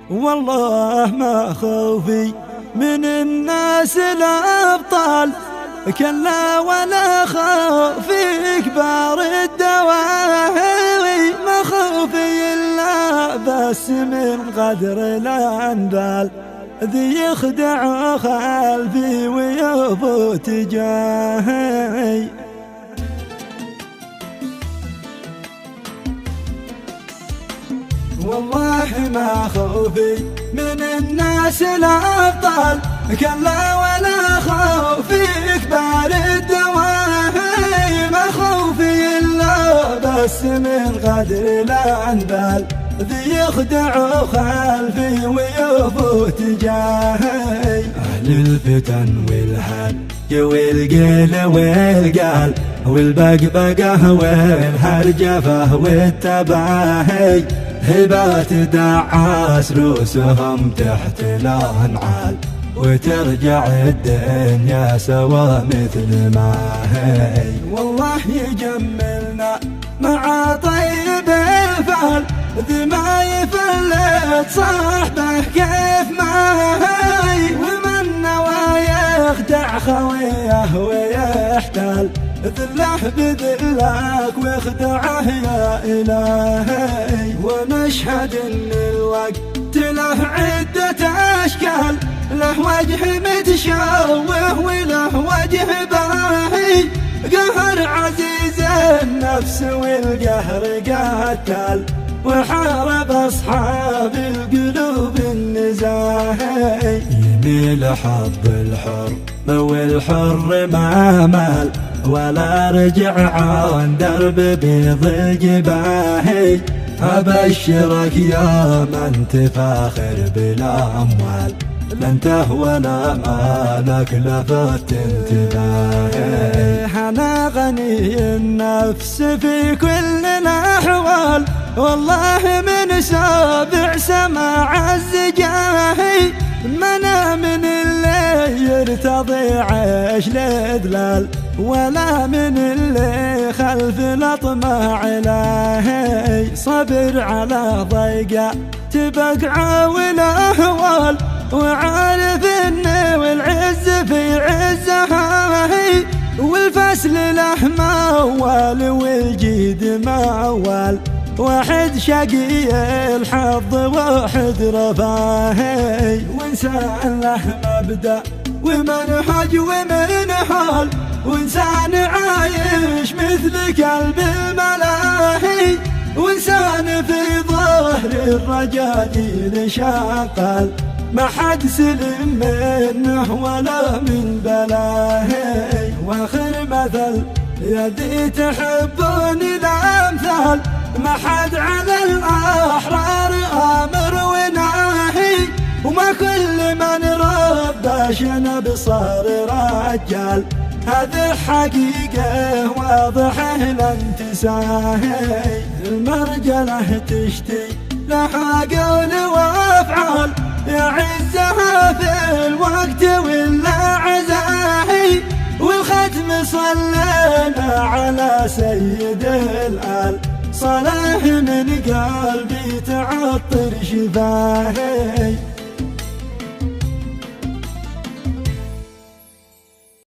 والله ما خوفي من الناس الأبطال، كلا ولا خوفي كبار الدواهي، ما خوفي إلا بس من قدر الأنبال، ذي يخدع خلفي ويفوت جاهي. والله ما خوفي من الناس الأبطال، كلا ولا خوفي كبار الدواهي، ما خوفي إلا بس من قدر الأنبال، ذي يخدع خلفي ويفوت جاهي. أهل الفتن والهل والقيل والقال والبقبقة والهرجفة والتباهي، هبات دعاس روسهم تحت الأنعال، وترجع الدنيا سوا مثل ما هي. والله يجملنا مع طيب الفعل، ذي ما يفلت صاحبه كيف ما هي، ومن نوى يخدع خويه ويحتال، ذله بذلك واخدعه يا إلهي. ونشهد ان الوقت له عدة اشكال، له وجه متشوه وله وجه باهي، قهر عزيز النفس والقهر قتال، وحارب أصحاب القلوب النزاهي. يميل حظ الحر والحر ما مال، ولا رجع عن درب بيض الجباهي، أبشرك يا من تفاخر بلا أموال، لن تهوى مالك لفت انتباهي. أنا غني النفس في كل الأحوال، والله من سابع سماع الزجاهي، منا من اللي يرتضي عيش الإذلال، ولا من اللي خلف الأطماع لاهي. صبر على ضيقة تبقع والأهوال، وعارف إن والعز في عزها هي، والفسل له موال والجيد موال، واحد شقي الحظ واحد رفاهي. وإنسان له مبدأ ومنهج ومنهال، وإنسان عايش مثل كلب الملاهي، وإنسان في ظهر الرجاجيل شغال، ما حد سلم منه ولا من بلاهي. واخر مثل يدي تحبوني الأمثال، ما حد على الأحرار آمر وناهي، وما كل من ربى شنب صار رجال، هذه حقيقة واضحة لن تساهي. المرجلة تشتي لها قول وافعال، يعزها في الوقت ولا عزاهي، والختم صلينا على سيد الآل، صلاح من قلبي تعطر شفاهي.